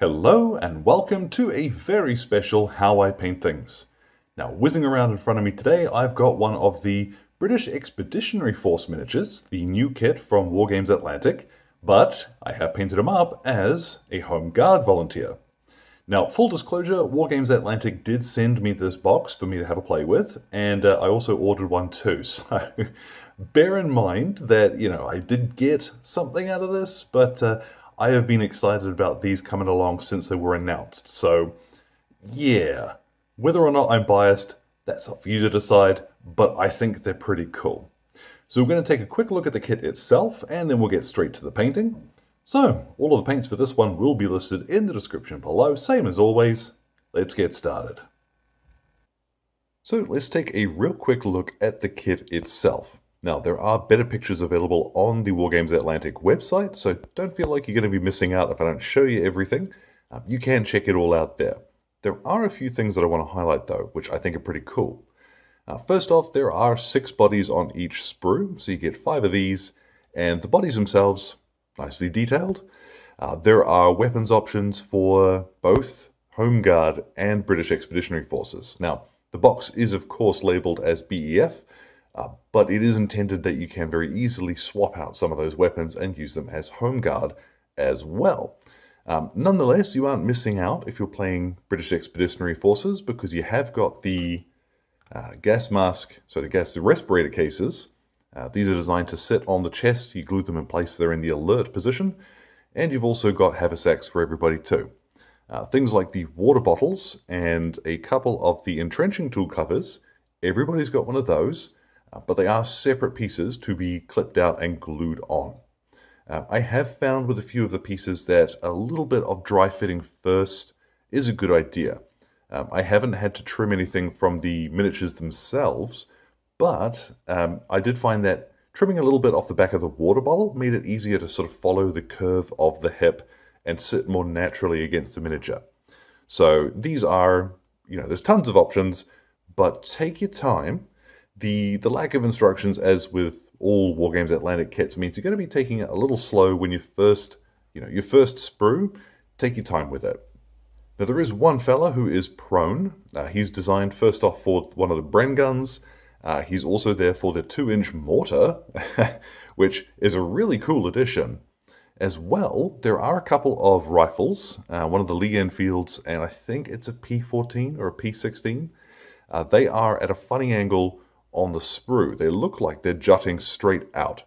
Hello and welcome to a very special How I Paint Things. Now, whizzing around in front of me today, I've got one of the British Expeditionary Force miniatures, the new kit from Wargames Atlantic, but I have painted them up as a Home Guard volunteer. Now, full disclosure, Wargames Atlantic did send me this box for me to have a play with, and I also ordered one too, so bear in mind that, I did get something out of this, but I have been excited about these coming along since they were announced. So, yeah, whether or not I'm biased, that's up for you to decide, but I think they're pretty cool. So we're going to take a quick look at the kit itself, and then we'll get straight to the painting. So, all of the paints for this one will be listed in the description below, same as always. Let's get started. So let's take a real quick look at the kit itself. Now, there are better pictures available on the Wargames Atlantic website, so don't feel like you're going to be missing out if I don't show you everything. You can check it all out there. There are a few things that I want to highlight, though, which I think are pretty cool. First off, there are 6 bodies on each sprue, so you get 5 of these, and the bodies themselves, nicely detailed. There are weapons options for both Home Guard and British Expeditionary Forces. Now, the box is, of course, labeled as BEF, but it is intended that you can very easily swap out some of those weapons and use them as Home Guard as well. Nonetheless, you aren't missing out if you're playing British Expeditionary Forces, because you have got the gas mask, the respirator cases. These are designed to sit on the chest. You glue them in place there in the alert position. And you've also got haversacks for everybody too. Things like the water bottles and a couple of the entrenching tool covers. Everybody's got one of those. But they are separate pieces to be clipped out and glued on. I have found with a few of the pieces that a little bit of dry fitting first is a good idea. I haven't had to trim anything from the miniatures themselves, but I did find that trimming a little bit off the back of the water bottle made it easier to sort of follow the curve of the hip and sit more naturally against the miniature. So these are, there's tons of options, but take your time. The lack of instructions, as with all Wargames Atlantic kits, means you're going to be taking it a little slow when you first, your first sprue. Take your time with it. Now, there is one fella who is prone. He's designed first off for one of the Bren guns. He's also there for the 2-inch mortar, which is a really cool addition. As well, there are a couple of rifles, one of the Lee Enfields, and I think it's a P14 or a P16. They are at a funny angle on the sprue. They look like they're jutting straight out.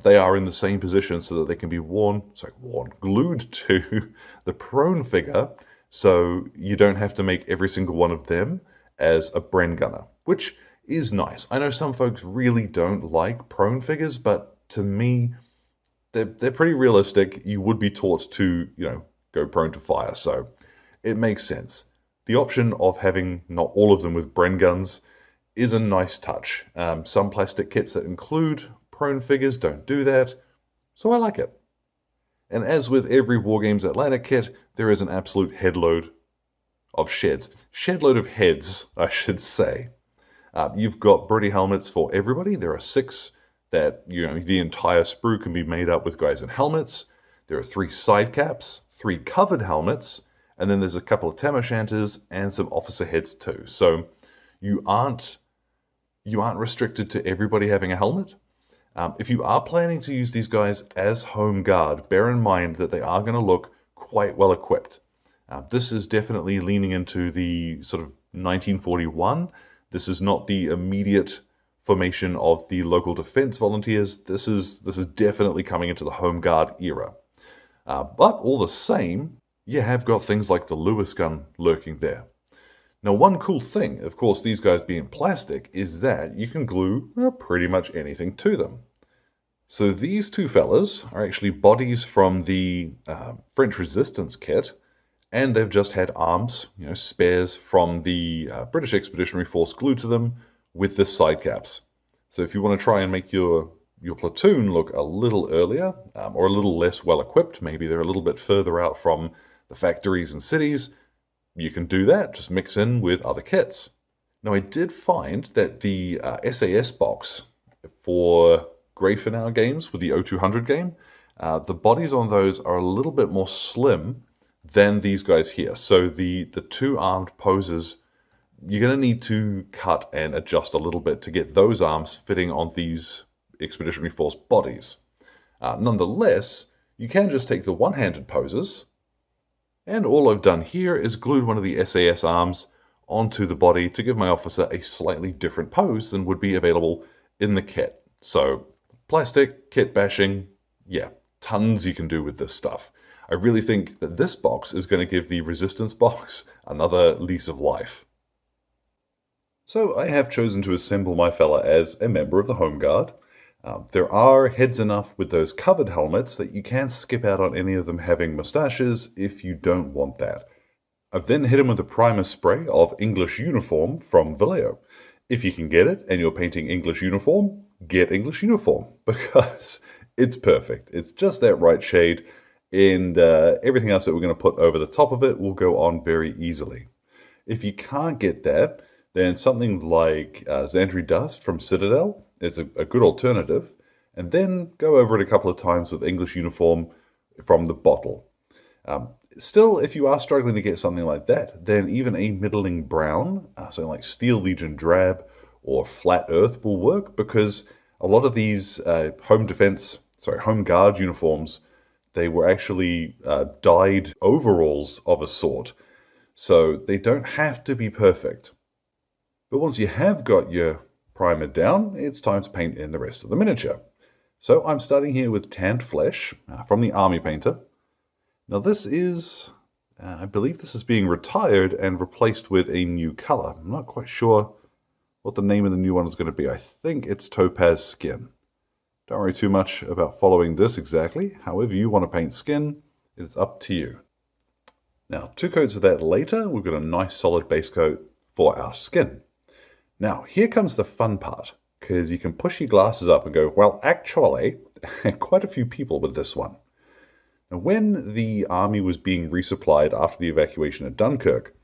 They are in the same position so that they can be glued to the prone figure, so you don't have to make every single one of them as a Bren gunner, which is nice. I know some folks really don't like prone figures, but to me, they're pretty realistic. You would be taught to, go prone to fire, so it makes sense. The option of having not all of them with Bren guns is a nice touch. Some plastic kits that include prone figures don't do that, so I like it. And as with every Wargames Atlantic kit, there is an absolute headload of shedload of heads, I should say. You've got Brody helmets for everybody. There are 6 that, the entire sprue can be made up with guys in helmets. There are 3 side caps, 3 covered helmets, and then there's a couple of tam o' shanters and some officer heads too. So you aren't restricted to everybody having a helmet. If you are planning to use these guys as Home Guard, bear in mind that they are going to look quite well equipped. This is definitely leaning into the sort of 1941. This is not the immediate formation of the local defense volunteers. This is definitely coming into the Home Guard era. But all the same, you have got things like the Lewis gun lurking there. Now, one cool thing, of course, these guys being plastic, is that you can glue pretty much anything to them. So these 2 fellas are actually bodies from the French Resistance kit, and they've just had arms, spares from the British Expeditionary Force glued to them with the side caps. So if you want to try and make your platoon look a little earlier, or a little less well equipped, maybe they're a little bit further out from the factories and cities, you can do that, just mix in with other kits. Now, I did find that the SAS box for Great games with the O200 game, the bodies on those are a little bit more slim than these guys here. So the two armed poses, you're going to need to cut and adjust a little bit to get those arms fitting on these Expeditionary Force bodies. Nonetheless, you can just take the one-handed poses, and all I've done here is glued one of the SAS arms onto the body to give my officer a slightly different pose than would be available in the kit. So, plastic, kit bashing, yeah, tons you can do with this stuff. I really think that this box is going to give the Resistance box another lease of life. So I have chosen to assemble my fella as a member of the Home Guard. There are heads enough with those covered helmets that you can skip out on any of them having mustaches if you don't want that. I've then hit him with a primer spray of English uniform from Vallejo. If you can get it and you're painting English uniform, get English uniform, because it's perfect. It's just that right shade, and everything else that we're going to put over the top of it will go on very easily. If you can't get that, then something like Xandri Dust from Citadel is a good alternative, and then go over it a couple of times with English uniform from the bottle. Still, if you are struggling to get something like that, then even a middling brown, something like Steel Legion Drab or Flat Earth will work, because a lot of these Home Guard uniforms, they were actually dyed overalls of a sort, so they don't have to be perfect. But once you have got your primer down, it's time to paint in the rest of the miniature. So I'm starting here with Tanned Flesh from the Army Painter. Now this is, I believe this is being retired and replaced with a new color. I'm not quite sure what the name of the new one is going to be. I think it's Topaz Skin. Don't worry too much about following this exactly. However you want to paint skin, it's up to you. Now 2 coats of that later, we've got a nice solid base coat for our skin. Now, here comes the fun part, because you can push your glasses up and go, well, actually, quite a few people with this one. Now, when the army was being resupplied after the evacuation of Dunkirk,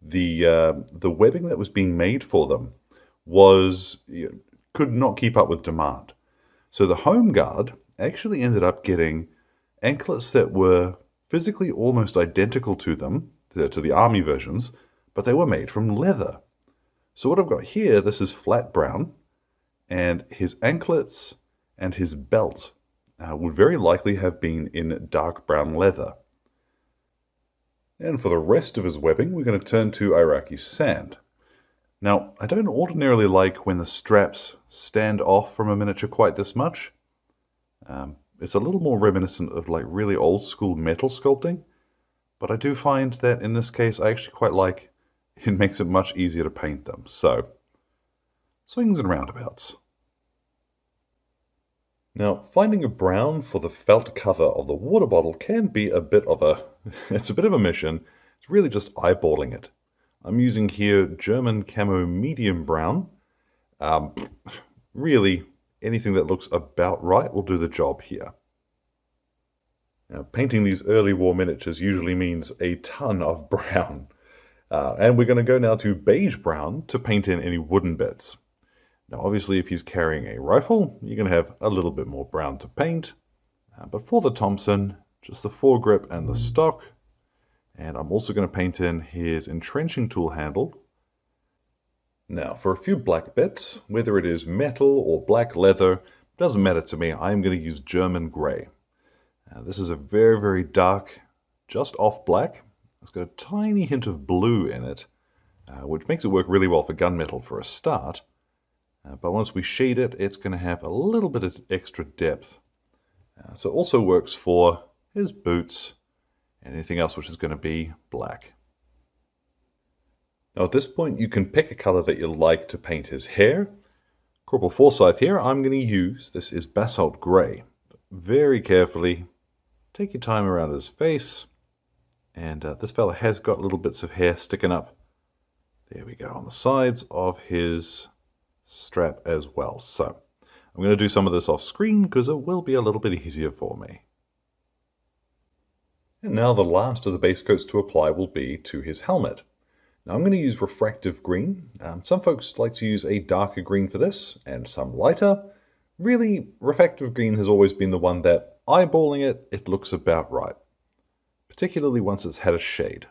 the webbing that was being made for them could not keep up with demand. So the Home Guard actually ended up getting anklets that were physically almost identical to them, to the army versions, but they were made from leather. So what I've got here, this is flat brown, and his anklets and his belt would very likely have been in dark brown leather. And for the rest of his webbing, we're going to turn to Iraqi sand. Now, I don't ordinarily like when the straps stand off from a miniature quite this much. It's a little more reminiscent of like really old school metal sculpting, but I do find that in this case I actually quite like. It makes it much easier to paint them. So, swings and roundabouts. Now, finding a brown for the felt cover of the water bottle can be a bit of a mission. It's really just eyeballing it. I'm using here German Camo Medium Brown. Really, anything that looks about right will do the job here. Now, painting these early war miniatures usually means a ton of brown. And we're going to go now to beige brown to paint in any wooden bits. Now obviously if he's carrying a rifle, you're going to have a little bit more brown to paint. But for the Thompson, just the foregrip and the stock. And I'm also going to paint in his entrenching tool handle. Now for a few black bits, whether it is metal or black leather, doesn't matter to me, I'm going to use German grey. This is a very, very dark, just off black. It's got a tiny hint of blue in it, which makes it work really well for gunmetal for a start. But once we shade it, it's going to have a little bit of extra depth. So it also works for his boots and anything else which is going to be black. Now at this point you can pick a color that you like to paint his hair. Corporal Forsyth here, I'm going to use, this is basalt gray. Very carefully, take your time around his face. And this fella has got little bits of hair sticking up. There we go, on the sides of his strap as well. So I'm going to do some of this off screen because it will be a little bit easier for me. And now the last of the base coats to apply will be to his helmet. Now I'm going to use refractive green. Some folks like to use a darker green for this and some lighter. Really, refractive green has always been the one that, eyeballing it, it looks about right. particularly once it's had a shade.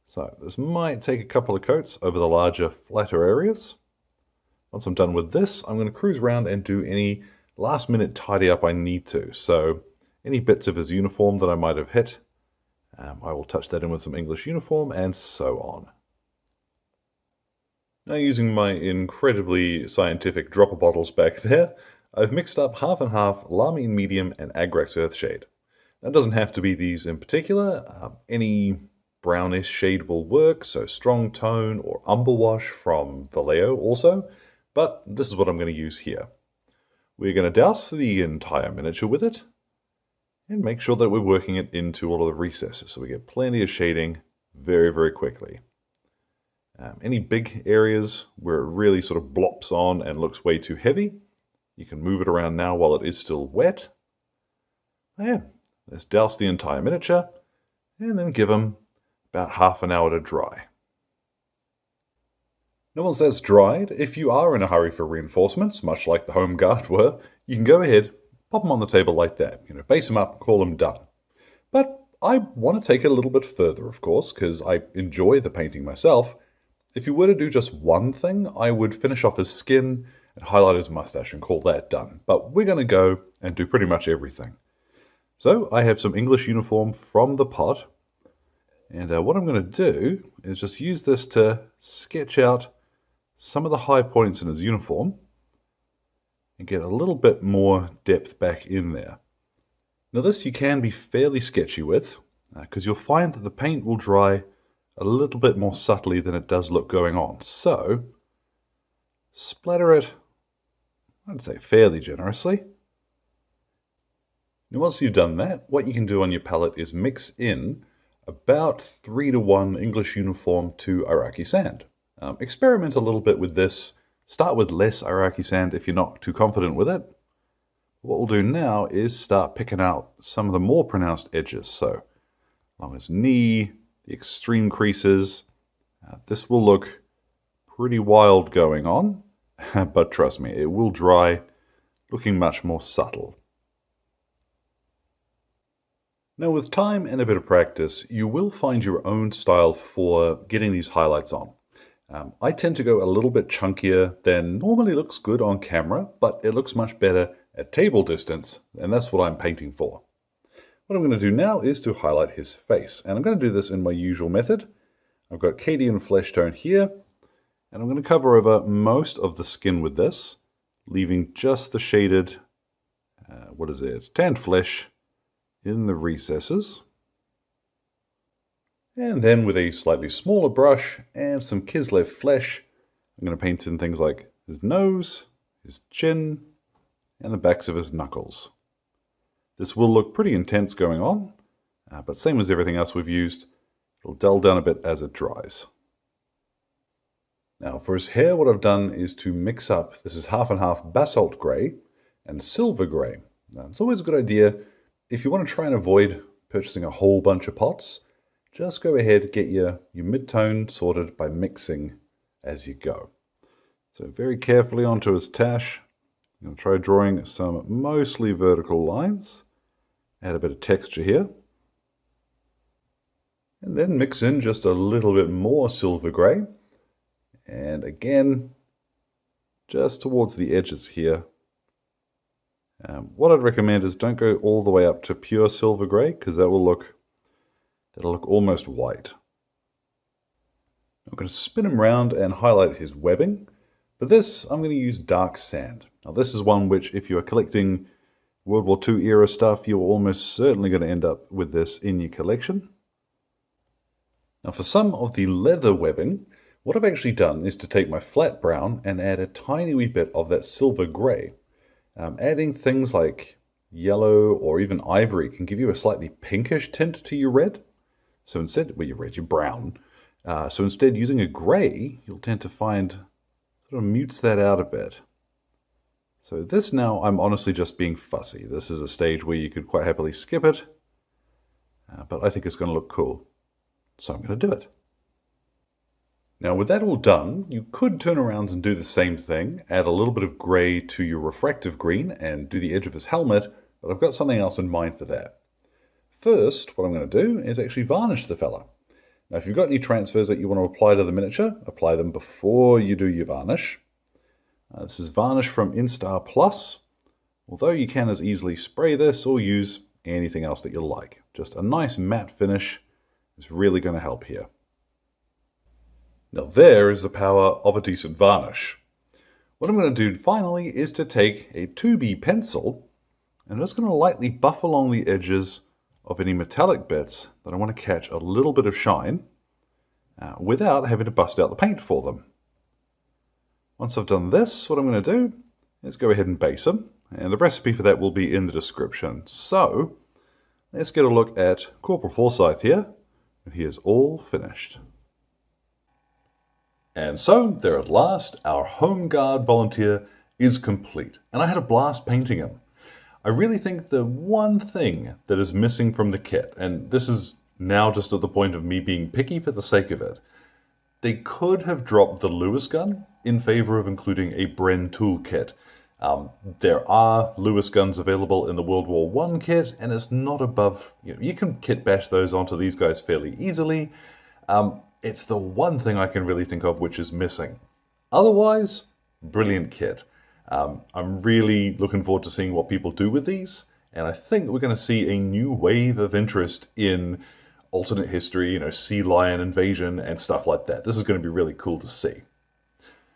So this might take a couple of coats over the larger, flatter areas. Once I'm done with this, I'm going to cruise around and do any last minute tidy up I need to. So any bits of his uniform that I might have hit, I will touch that in with some English uniform and so on. Now, using my incredibly scientific dropper bottles back there, I've mixed up half and half Lamy Medium and Agrax Earthshade. Now, it doesn't have to be these in particular. Any brownish shade will work, so Strong Tone or Umber Wash from Vallejo also, but this is what I'm going to use here. We're going to douse the entire miniature with it and make sure that we're working it into all of the recesses so we get plenty of shading very, very quickly. Any big areas where it really sort of blops on and looks way too heavy, you can move it around now while it is still wet. Let's douse the entire miniature and then give them about half an hour to dry. Now once that's dried, if you are in a hurry for reinforcements, much like the Home Guard were, you can go ahead, pop them on the table like that. Base them up, call them done. But I want to take it a little bit further, of course, because I enjoy the painting myself. If you were to do just one thing, I would finish off his skin and highlight his mustache and call that done. But we're going to go and do pretty much everything. So I have some English uniform from the pot. And what I'm going to do is just use this to sketch out some of the high points in his uniform and get a little bit more depth back in there. Now this you can be fairly sketchy with, because you'll find that the paint will dry a little bit more subtly than it does look going on. So splatter it, I'd say fairly generously. Now once you've done that, what you can do on your palette is mix in about 3:1 English uniform to Iraqi sand. Experiment a little bit with this. Start with less Iraqi sand if you're not too confident with it. What we'll do now is start picking out some of the more pronounced edges. So along his knee, the extreme creases. This will look pretty wild going on, but trust me, it will dry looking much more subtle. Now with time and a bit of practice, you will find your own style for getting these highlights on. I tend to go a little bit chunkier than normally looks good on camera, but it looks much better at table distance, and that's what I'm painting for. What I'm going to do now is to highlight his face, and I'm going to do this in my usual method. I've got Cadian flesh tone here, and I'm going to cover over most of the skin with this, leaving just the shaded, tanned flesh in the recesses. And then with a slightly smaller brush and some Kislev flesh, I'm going to paint in things like his nose, his chin, and the backs of his knuckles. This will look pretty intense going on, but same as everything else we've used, it'll dull down a bit as it dries. Now for his hair, what I've done is to mix up, this is half and half basalt grey and silver grey. Now it's always a good idea, if you want to try and avoid purchasing a whole bunch of pots, just go ahead, get your mid-tone sorted by mixing as you go. So very carefully onto his tash. I'm going to try drawing some mostly vertical lines. Add a bit of texture here. And then mix in just a little bit more silver grey. And again, just towards the edges here. What I'd recommend is don't go all the way up to pure silver grey, because that'll look almost white. I'm going to spin him around and highlight his webbing. For this, I'm going to use dark sand. Now this is one which, if you are collecting World War II era stuff, you're almost certainly going to end up with this in your collection. Now for some of the leather webbing, what I've actually done is to take my flat brown and add a tiny wee bit of that silver grey. Adding things like yellow or even ivory can give you a slightly pinkish tint to your red. So instead, well, your brown. So instead, using a grey, you'll tend to find sort of mutes that out a bit. So this now, I'm honestly just being fussy. This is a stage where you could quite happily skip it, but I think it's going to look cool. So I'm going to do it. Now with that all done, you could turn around and do the same thing, add a little bit of grey to your refractive green and do the edge of his helmet, but I've got something else in mind for that. first, what I'm going to do is actually varnish the fella. Now, if you've got any transfers that you want to apply to the miniature, apply them before you do your varnish. This is varnish from Instar Plus, although you can as easily spray this or use anything else that you like. Just a nice matte finish is really going to help here. Now there is the power of a decent varnish. What I'm going to do finally is to take a 2B pencil and I'm just going to lightly buff along the edges of any metallic bits that I want to catch a little bit of shine without having to bust out the paint for them. Once I've done this, what I'm going to do is go ahead and base them, and the recipe for that will be in the description. So let's get a look at Corporal Forsyth here, and he is all finished. And so there at last, our Home Guard volunteer is complete, and I had a blast painting him. I really think the one thing that is missing from the kit, and this is now just at the point of me being picky for the sake of it, they could have dropped the Lewis gun in favor of including a Bren toolkit. There are Lewis guns available in the World War I kit, and it's not above, you can kit bash those onto these guys fairly easily. It's the one thing I can really think of which is missing. Otherwise, brilliant kit. I'm really looking forward to seeing what people do with these, and I think we're going to see a new wave of interest in alternate history, sea lion invasion and stuff like that. This is going to be really cool to see.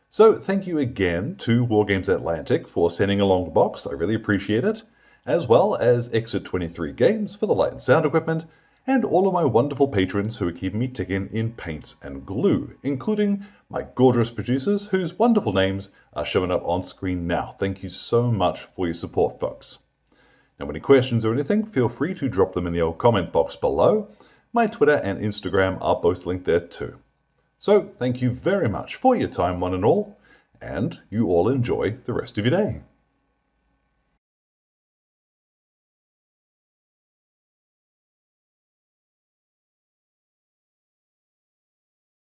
So thank you again to Wargames Atlantic for sending along the box. I really appreciate it, as well as Exit 23 Games for the light and sound equipment, and all of my wonderful patrons who are keeping me ticking in paints and glue, including my gorgeous producers whose wonderful names are showing up on screen now. Thank you so much for your support, folks. Now, any questions or anything, feel free to drop them in the old comment box below. My Twitter and Instagram are both linked there too. So thank you very much for your time, one and all, and you all enjoy the rest of your day.